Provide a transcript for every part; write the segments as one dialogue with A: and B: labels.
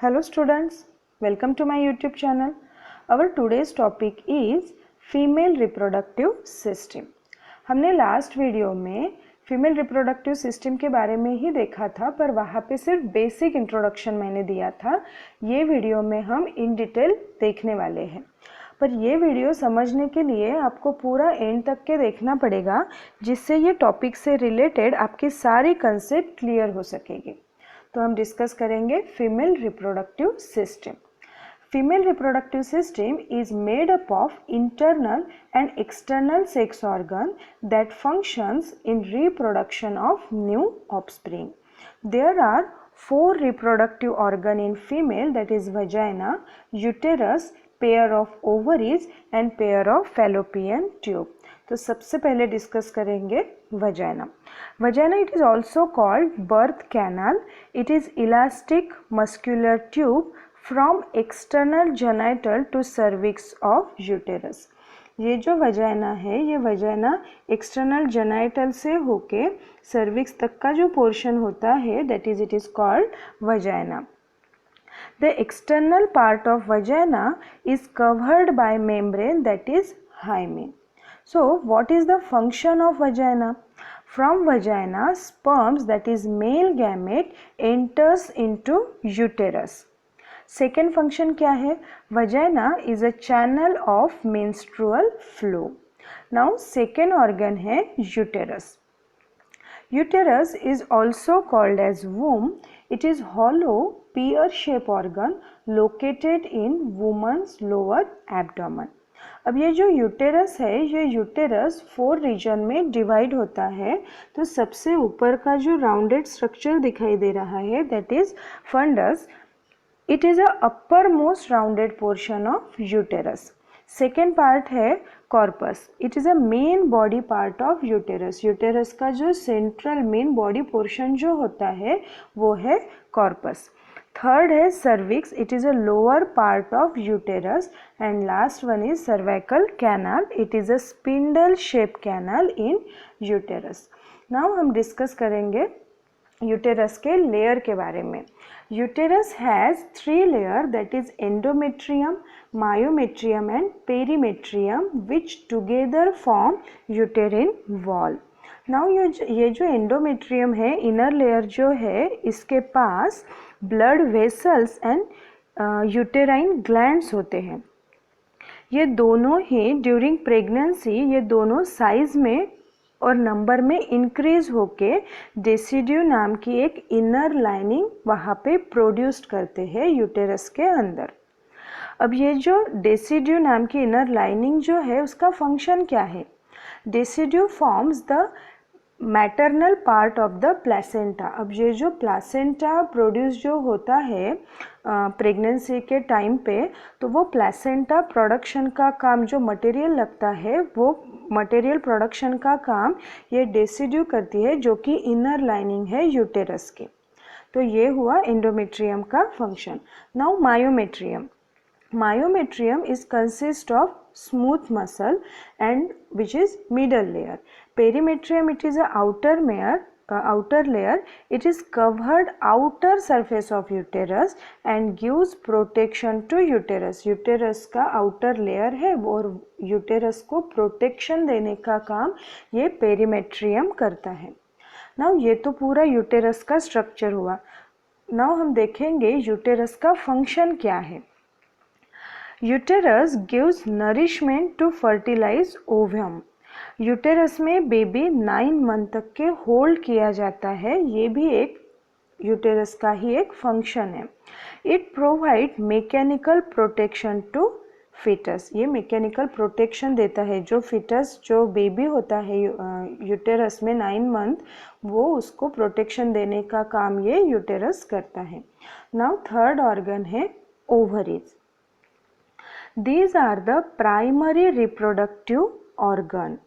A: Hello students, welcome to my YouTube channel. Our today's topic is female reproductive system. हमने last video में female reproductive system के बारे में ही देखा था, पर वहाँ पे सिर्फ बेसिक इंट्रोडक्शन मैंने दिया था। ये वीडियो में हम इन डिटेल देखने वाले हैं, पर ये वीडियो समझने के लिए आपको पूरा एंड तक के देखना पड़ेगा, जिससे ये टॉपिक से रिलेटेड आपकी सारी कंसेप्ट क्लियर हो सकेगी। तो हम डिस्कस करेंगे female reproductive system. Female reproductive system is made up of internal and external sex organ that functions in reproduction of new offspring. There are 4 reproductive organ in female, that is vagina, uterus, pair of ovaries and pair of fallopian tube. तो सबसे पहले discuss करेंगे vagina. Vagina it is also called birth canal. It is elastic muscular tube from external genital to cervix of uterus. ये जो vagina है, ये vagina external genital से होके सर्विक्स तक का जो पोर्शन होता है, that is it is called vagina. The external part of vagina is covered by membrane, that is hymen. So what is the function of vagina? From vagina, sperms, that is male gamete, enters into uterus. Second function क्या है? Vagina is a channel of menstrual flow. Now second organ है uterus. Uterus is also called as womb. It is hollow pear-shaped organ located in woman's lower abdomen. अब ये जो uterus है, ये uterus 4 reason में divide होता है. तो सबसे ऊपर का जो राउंडेड स्ट्रक्चर दिखाई दे रहा है, that is fundus. It is a upper most rounded portion of uterus. Second part है corpus. It is a main body part of uterus. यूटेरस का जो सेंट्रल मेन बॉडी पोर्शन जो होता है, वो है कॉर्पस. थर्ड है cervix. It is a lower part of uterus. And last one is cervical canal. It is a spindle shape canal in uterus. Now हम डिस्कस करेंगे यूटेरस के layer के बारे में. Uterus has 3 layer, that is endometrium, myometrium and perimetrium, which together form uterine wall. Now ये जो endometrium है, inner layer जो है, इसके पास blood vessels and uterine glands होते हैं. ये दोनों ही ड्यूरिंग प्रेगनेंसी, ये दोनों साइज में और नंबर में इंक्रीज होके डेसिड्यू नाम की एक इनर लाइनिंग वहाँ पे प्रोड्यूस्ड करते हैं यूटेरस के अंदर. अब ये जो डेसिड्यू नाम की इनर लाइनिंग जो है, उसका फंक्शन क्या है? Decidua forms the maternal part of the placenta. अब ये जो प्लेसेंटा प्रोड्यूस जो होता है प्रेगनेंसी के टाइम पे, तो वो प्लेसेंटा प्रोडक्शन का काम, जो मटेरियल लगता है, वो मटेरियल प्रोडक्शन का काम ये डेसिड्यू करती है, जो कि इनर लाइनिंग है यूटेरस की. तो ये हुआ एंडोमेट्रियम का function. Now myometrium. Myometrium is consist of smooth muscle and which is middle layer. Perimetrium, it is a outer layer. It is covered outer surface of uterus and gives protection to uterus. Uterus का outer layer है, और uterus को protection देने का काम ये perimetrium करता है. Now ये तो पूरा uterus का structure हुआ. Now हम देखेंगे uterus का function क्या है. Uterus gives nourishment to fertilise ovum. Uterus में बेबी 9 मंथ तक के होल्ड किया जाता है. ये भी एक यूटेरस का ही एक फंक्शन है. It provide mechanical protection to foetus. ये मैकेनिकल प्रोटेक्शन देता है. जो फिटस, जो बेबी होता है यूटेरस में 9 मंथ, वो उसको प्रोटेक्शन देने का काम ये यूटेरस करता है. नाउ थर्ड ऑर्गन है ovaries. These are the primary reproductive organ.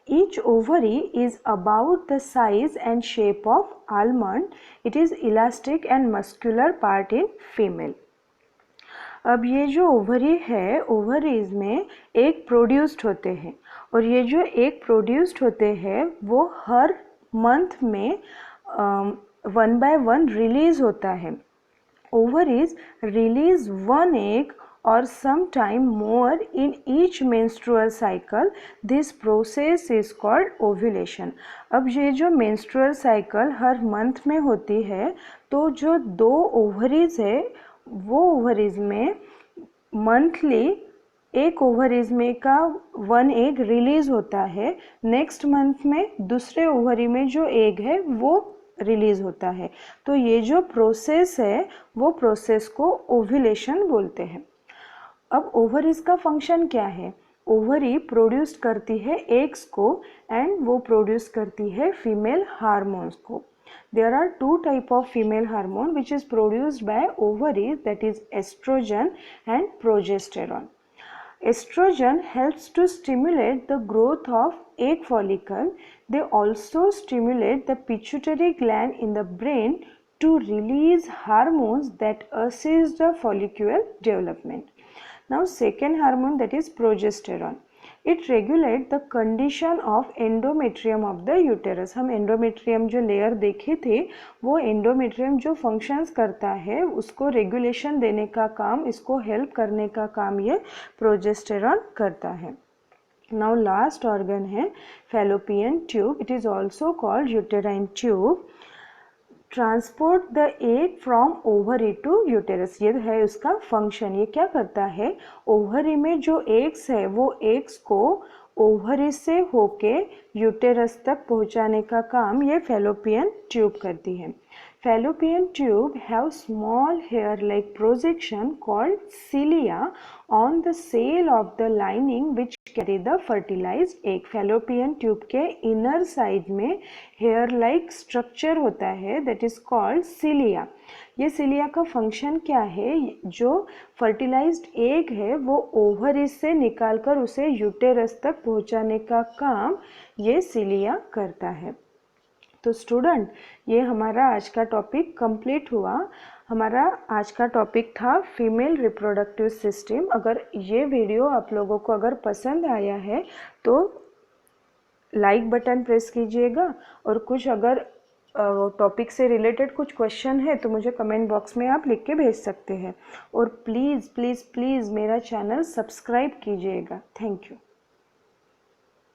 A: Each ovary is about the size and shape of almond. It is elastic and muscular part in female. अब ये जो ओवरी है, ओवरीज में एक produced होते हैं, और ये जो एक प्रोड्यूस्ड होते हैं, वो हर मंथ में 1 by 1 रिलीज होता है. ovaries release one egg or sometime more in each menstrual cycle. This process is called ovulation. अब ये जो menstrual cycle हर month में होती है, तो जो 2 ovaries है वो ovaries में monthly एक ओवरीज में का 1 एग रिलीज होता है, नेक्स्ट मंथ में दूसरे ओवरी में जो एग है वो रिलीज होता है। तो ये जो प्रोसेस है वो प्रोसेस को ओव्यूलेशन बोलते हैं। अब ओवरीज का फंक्शन क्या है? ओवरी प्रोड्यूस करती है एग्स को एंड वो प्रोड्यूस करती है फीमेल हार्मोन्स को। There are 2 type of female hormone which is produced by ovaries, that is estrogen and progesterone. Estrogen helps to stimulate the growth of egg follicle. They also stimulate the pituitary gland in the brain to release hormones that assist the follicular development. Now second hormone, that is progesterone. It regulates the condition of endometrium of the uterus. हम endometrium जो layer देखे थे वो endometrium जो functions करता है उसको regulation देने का काम, इसको help करने का काम ये progesterone करता है। Now last organ है fallopian tube. It is also called uterine tube. Transport the egg from ovary to uterus, ये है उसका फंक्शन। ये क्या करता है? ओवरी में जो एग्स है वो एग्स को ओवरी से होके यूटेरस तक पहुंचाने का काम ये फैलोपियन ट्यूब करती है। Fallopian tube have small hair-like projection called cilia on the cell of the lining which carry the fertilized egg. Fallopian tube के inner side में hair-like structure होता है, that is called cilia. ये cilia का function क्या है? जो fertilized egg है वो ओवरी से निकालकर उसे यूटेरस तक पहुंचाने का काम ये cilia करता है। तो स्टूडेंट, ये हमारा आज का टॉपिक कंप्लीट हुआ। हमारा आज का टॉपिक था फीमेल रिप्रोडक्टिव सिस्टम। अगर ये वीडियो आप लोगों को अगर पसंद आया है तो लाइक बटन प्रेस कीजिएगा, और कुछ अगर टॉपिक से रिलेटेड कुछ क्वेश्चन है तो मुझे कमेंट बॉक्स में आप लिख के भेज सकते हैं। और प्लीज़ प्लीज़ प्लीज़ मेरा चैनल सब्सक्राइब कीजिएगा। Thank you.